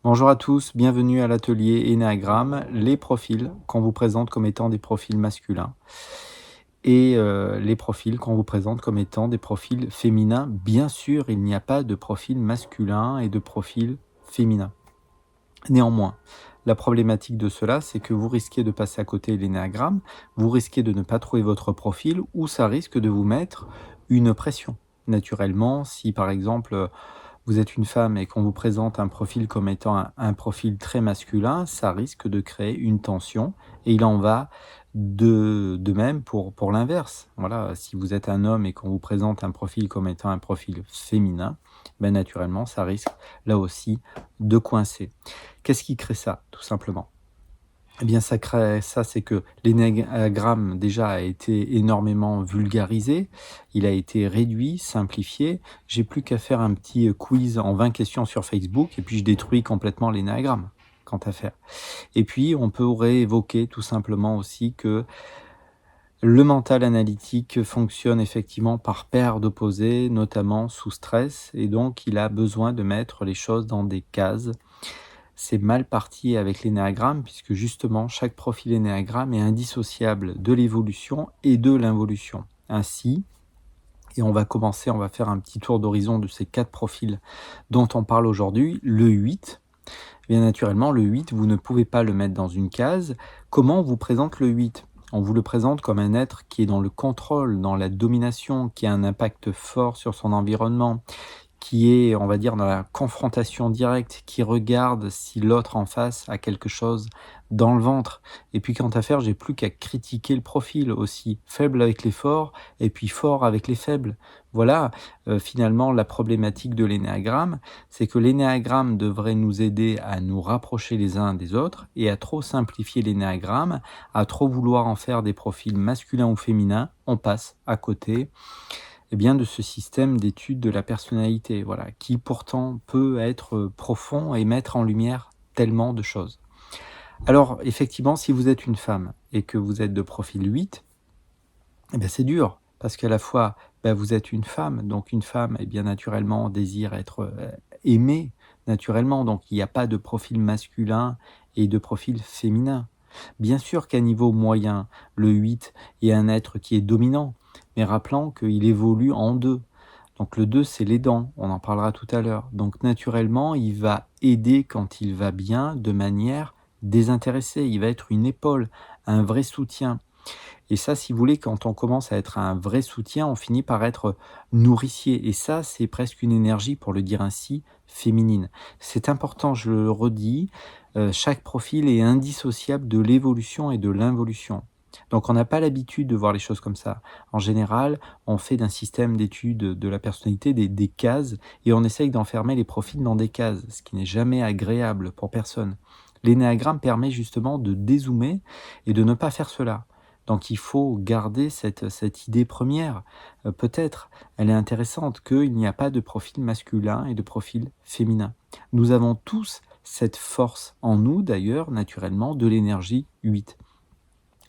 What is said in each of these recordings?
Bonjour à tous, bienvenue à l'atelier Énéagramme, les profils qu'on vous présente comme étant des profils masculins et les profils qu'on vous présente comme étant des profils féminins. Bien sûr, il n'y a pas de profil masculin et de profil féminin. Néanmoins, la problématique de cela, c'est que vous risquez de passer à côté de l'énéagramme, vous risquez de ne pas trouver votre profil ou ça risque de vous mettre une pression. Naturellement, si par exemple vous êtes une femme et qu'on vous présente un profil comme étant un profil très masculin, ça risque de créer une tension et il en va de même pour l'inverse. Voilà, si vous êtes un homme et qu'on vous présente un profil comme étant un profil féminin, ben naturellement, ça risque là aussi de coincer. Qu'est-ce qui crée ça, tout simplement? Eh bien, ça crée ça, c'est que l'énéagramme déjà a été énormément vulgarisé, il a été réduit, simplifié. J'ai plus qu'à faire un petit quiz en 20 questions sur Facebook et puis je détruis complètement l'énéagramme, quant à faire. Et puis, on pourrait évoquer tout simplement aussi que le mental analytique fonctionne effectivement par paire d'opposés, notamment sous stress, et donc il a besoin de mettre les choses dans des cases. C'est mal parti avec l'énéagramme puisque justement chaque profil énéagramme est indissociable de l'évolution et de l'involution. Ainsi, et on va commencer, on va faire un petit tour d'horizon de ces 4 profils dont on parle aujourd'hui. Le 8, bien naturellement, le 8, vous ne pouvez pas le mettre dans une case. Comment on vous présente le 8? On vous le présente comme un être qui est dans le contrôle, dans la domination, qui a un impact fort sur son environnement, qui est, on va dire, dans la confrontation directe, qui regarde si l'autre en face a quelque chose dans le ventre. Et puis quant à faire, j'ai plus qu'à critiquer le profil aussi, faible avec les forts et puis fort avec les faibles. Voilà, finalement, la problématique de l'énéagramme, c'est que l'énéagramme devrait nous aider à nous rapprocher les uns des autres et à trop simplifier l'énéagramme, à trop vouloir en faire des profils masculins ou féminins, on passe à côté bien, de ce système d'étude de la personnalité, voilà, qui pourtant peut être profond et mettre en lumière tellement de choses. Alors, effectivement, si vous êtes une femme et que vous êtes de profil 8, eh bien, c'est dur, parce qu'à la fois, vous êtes une femme, donc une femme, eh bien, naturellement, désire être aimée, naturellement, donc il n'y a pas de profil masculin et de profil féminin. Bien sûr qu'à niveau moyen, le 8 est un être qui est dominant, mais rappelons qu'il évolue en 2. Donc le 2, c'est l'aidant, on en parlera tout à l'heure. Donc naturellement, il va aider quand il va bien de manière désintéressée. Il va être une épaule, un vrai soutien. Et ça, si vous voulez, quand on commence à être un vrai soutien, on finit par être nourricier. Et ça, c'est presque une énergie, pour le dire ainsi, féminine. C'est important, je le redis, chaque profil est indissociable de l'évolution et de l'involution. Donc on n'a pas l'habitude de voir les choses comme ça. En général, on fait d'un système d'étude de la personnalité des cases et on essaye d'enfermer les profils dans des cases, ce qui n'est jamais agréable pour personne. L'énéagramme permet justement de dézoomer et de ne pas faire cela. Donc il faut garder cette idée première, peut-être, elle est intéressante, qu'il n'y a pas de profil masculin et de profil féminin. Nous avons tous cette force en nous, d'ailleurs, naturellement, de l'énergie 8.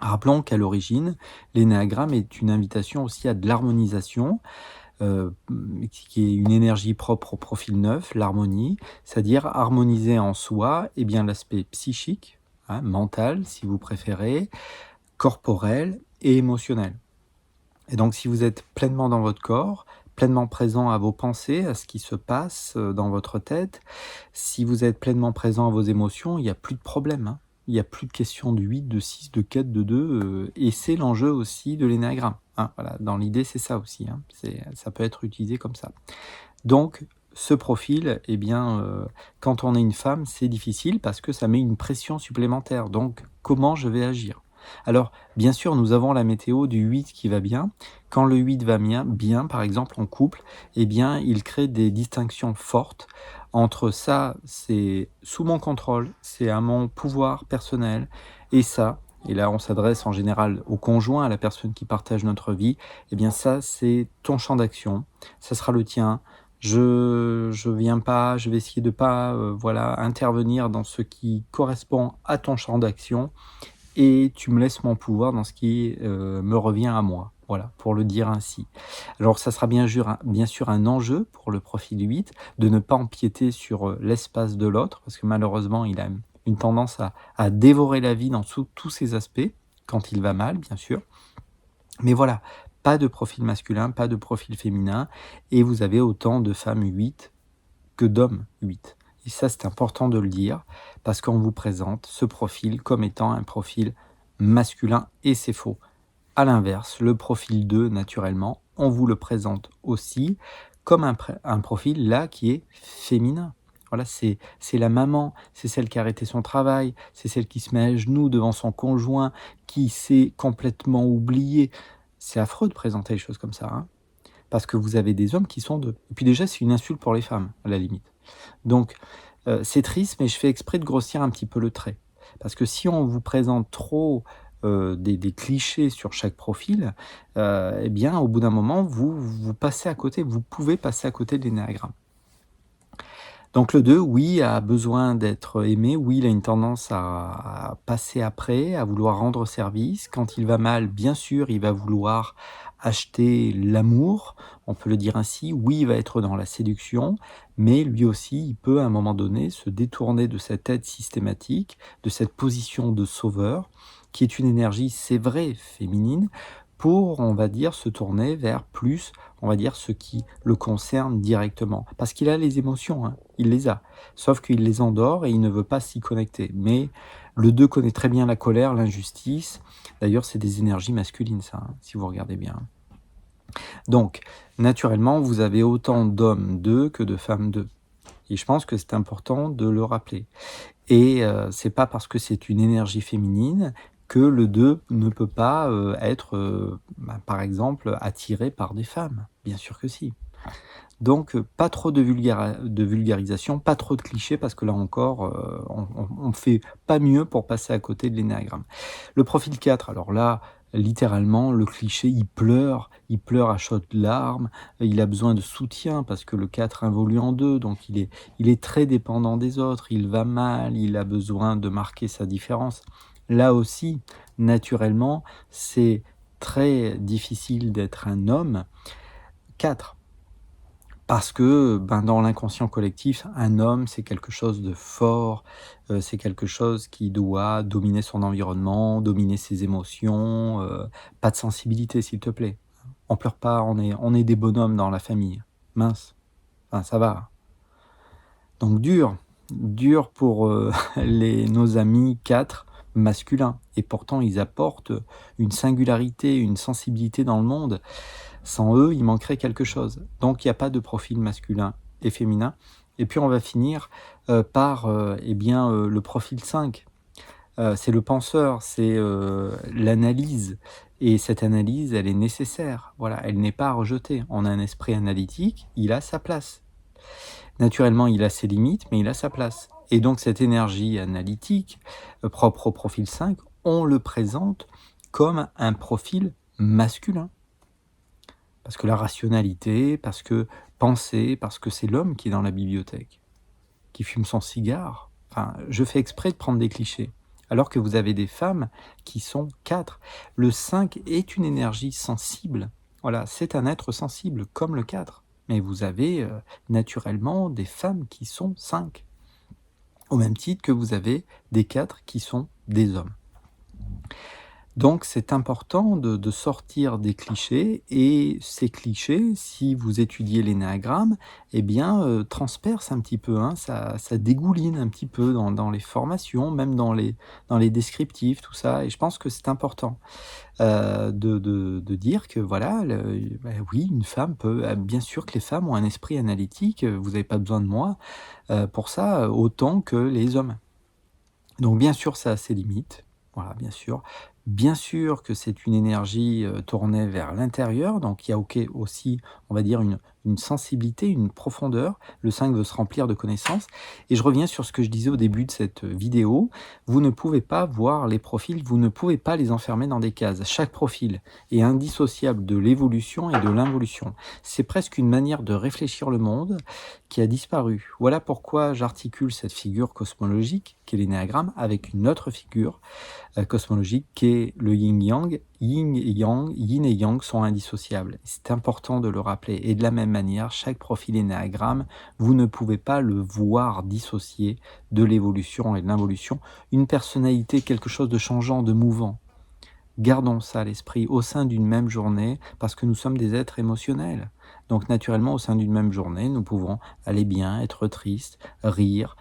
Rappelons qu'à l'origine, l'énéagramme est une invitation aussi à de l'harmonisation, qui est une énergie propre au profil 9, l'harmonie, c'est-à-dire harmoniser en soi l'aspect psychique, hein, mental si vous préférez, corporel et émotionnel. Et donc si vous êtes pleinement dans votre corps, pleinement présent à vos pensées, à ce qui se passe dans votre tête, si vous êtes pleinement présent à vos émotions, il n'y a plus de problème, hein. Il n'y a plus de question de 8, de 6, de 4, de 2, et c'est l'enjeu aussi de l'énéagramme, hein. Voilà, dans l'idée, c'est ça aussi, hein. Ça peut être utilisé comme ça. Donc, ce profil, quand on est une femme, c'est difficile parce que ça met une pression supplémentaire. Donc, comment je vais agir? Alors, bien sûr, nous avons la météo du 8 qui va bien. Quand le 8 va bien, par exemple en couple, il crée des distinctions fortes entre ça, c'est sous mon contrôle, c'est à mon pouvoir personnel, et ça, et là on s'adresse en général au conjoint, à la personne qui partage notre vie, ça, c'est ton champ d'action, ça sera le tien. Je viens pas, je vais essayer de pas intervenir dans ce qui correspond à ton champ d'action et tu me laisses mon pouvoir dans ce qui, me revient à moi. Voilà, pour le dire ainsi. Alors ça sera bien sûr un enjeu pour le profil 8 de ne pas empiéter sur, l'espace de l'autre parce que malheureusement il a une tendance à dévorer la vie dans tous ses aspects, quand il va mal bien sûr. Mais voilà, pas de profil masculin, pas de profil féminin et vous avez autant de femmes 8 que d'hommes 8. Et ça, c'est important de le dire parce qu'on vous présente ce profil comme étant un profil masculin et c'est faux. À l'inverse, le profil 2, naturellement, on vous le présente aussi comme un profil là qui est féminin. Voilà, c'est la maman, c'est celle qui a arrêté son travail, c'est celle qui se met à genoux devant son conjoint, qui s'est complètement oublié. C'est affreux de présenter les choses comme ça, hein, parce que vous avez des hommes qui sont 2. Et puis déjà, c'est une insulte pour les femmes, à la limite. Donc, c'est triste, mais je fais exprès de grossir un petit peu le trait. Parce que si on vous présente trop, des clichés sur chaque profil, et bien, au bout d'un moment, vous passez à côté, vous pouvez passer à côté de l'énéagramme. Donc le 2, oui, a besoin d'être aimé, oui, il a une tendance à passer après, à vouloir rendre service. Quand il va mal, bien sûr, il va vouloir acheter l'amour, on peut le dire ainsi. Oui, il va être dans la séduction, mais lui aussi, il peut à un moment donné se détourner de cette aide systématique, de cette position de sauveur, qui est une énergie, c'est vrai, féminine, pour, on va dire, se tourner vers plus, on va dire, ce qui le concerne directement. Parce qu'il a les émotions, hein, il les a. Sauf qu'il les endort et il ne veut pas s'y connecter. Mais le 2 connaît très bien la colère, l'injustice. D'ailleurs, c'est des énergies masculines, ça, hein, si vous regardez bien. Donc, naturellement, vous avez autant d'hommes 2 que de femmes 2. Et je pense que c'est important de le rappeler. Et c'est pas parce que c'est une énergie féminine que le 2 ne peut pas, être, par exemple, attiré par des femmes. Bien sûr que si. Donc pas trop de vulgarisation, pas trop de clichés parce que là encore, on fait pas mieux pour passer à côté de l'énéagramme. Le profil 4, alors là, littéralement, le cliché, il pleure à chaudes larmes, il a besoin de soutien parce que le 4 involue en 2, donc il est très dépendant des autres, il va mal, il a besoin de marquer sa différence. Là aussi, naturellement, c'est très difficile d'être un homme. 4. Parce que, ben, dans l'inconscient collectif, un homme, c'est quelque chose de fort, c'est quelque chose qui doit dominer son environnement, dominer ses émotions, pas de sensibilité s'il te plaît. On pleure pas, on est des bonhommes dans la famille. Mince, enfin ça va. Donc dur pour, nos amis 4 masculins et pourtant ils apportent une singularité, une sensibilité dans le monde. Sans eux, il manquerait quelque chose. Donc il y a pas de profil masculin et féminin. Et puis on va finir, par, eh bien, le profil 5. C'est le penseur, c'est, l'analyse et cette analyse, elle est nécessaire. Voilà, elle n'est pas à rejeter. On a un esprit analytique, il a sa place. Naturellement, il a ses limites, mais il a sa place. Et donc cette énergie analytique, propre au profil 5, on le présente comme un profil masculin. Parce que la rationalité, parce que penser, parce que c'est l'homme qui est dans la bibliothèque, qui fume son cigare. Enfin, je fais exprès de prendre des clichés. Alors que vous avez des femmes qui sont 4. Le 5 est une énergie sensible. Voilà, c'est un être sensible comme le 4. Mais vous avez naturellement des femmes qui sont 5. Au même titre que vous avez des 4 qui sont des hommes. Donc c'est important de sortir des clichés et ces clichés, si vous étudiez l'énéagramme, eh bien, transpercent un petit peu, hein, ça dégouline un petit peu dans les formations, même dans les descriptifs, tout ça et je pense que c'est important, de dire que voilà, oui, une femme peut bien sûr que les femmes ont un esprit analytique, vous avez pas besoin de moi, pour ça, autant que les hommes. Donc bien sûr, ça a ses limites, voilà, bien sûr. Bien sûr que c'est une énergie, tournée vers l'intérieur, donc il y a OK aussi, on va dire une sensibilité, une profondeur. Le 5 veut se remplir de connaissances et je reviens sur ce que je disais au début de cette vidéo. Vous ne pouvez pas voir les profils, vous ne pouvez pas les enfermer dans des cases. Chaque profil est indissociable de l'évolution et de l'involution. C'est presque une manière de réfléchir le monde qui a disparu. Voilà pourquoi j'articule cette figure cosmologique qu'est l'énéagramme avec une autre figure cosmologique qui est le yin-yang. Yin et yang sont indissociables. C'est important de le rappeler. Et de la même manière, chaque profil énéagramme, vous ne pouvez pas le voir dissocié de l'évolution et de l'involution. Une personnalité, quelque chose de changeant, de mouvant. Gardons ça à l'esprit au sein d'une même journée parce que nous sommes des êtres émotionnels. Donc naturellement, au sein d'une même journée, nous pouvons aller bien, être triste, rire,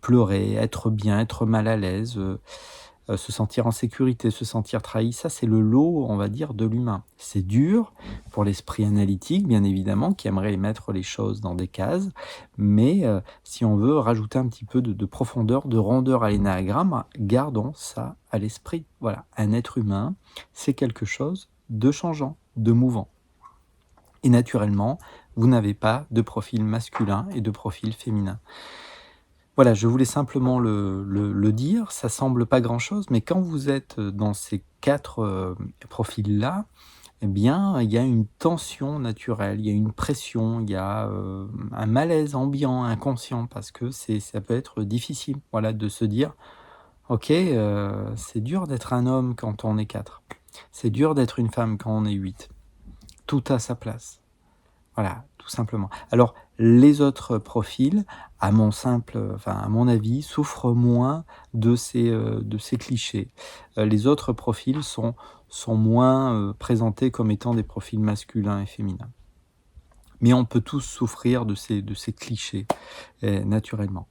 pleurer, être bien, être mal à l'aise, se sentir en sécurité, se sentir trahi. Ça, c'est le lot, on va dire, de l'humain. C'est dur pour l'esprit analytique, bien évidemment, qui aimerait mettre les choses dans des cases, mais si on veut rajouter un petit peu de profondeur, de rondeur à l'énéagramme, gardons ça à l'esprit. Voilà, un être humain, c'est quelque chose de changeant, de mouvant. Et naturellement, vous n'avez pas de profil masculin et de profil féminin. Voilà, je voulais simplement le dire, ça semble pas grand-chose, mais quand vous êtes dans ces 4 profils-là, eh bien, il y a une tension naturelle, il y a une pression, il y a, un malaise ambiant, inconscient, parce que ça peut être difficile, voilà, de se dire: «OK, c'est dur d'être un homme quand on est 4. C'est dur d'être une femme quand on est 8. Tout a sa place». Voilà, tout simplement. Alors, les autres profils, à mon avis, souffrent moins de ces clichés. Les autres profils sont moins, présentés comme étant des profils masculins et féminins. Mais on peut tous souffrir de ces clichés, naturellement.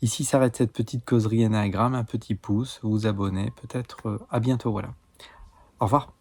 Ici s'arrête cette petite causerie énéagramme, un petit pouce, vous abonner, peut-être, à bientôt, voilà. Au revoir.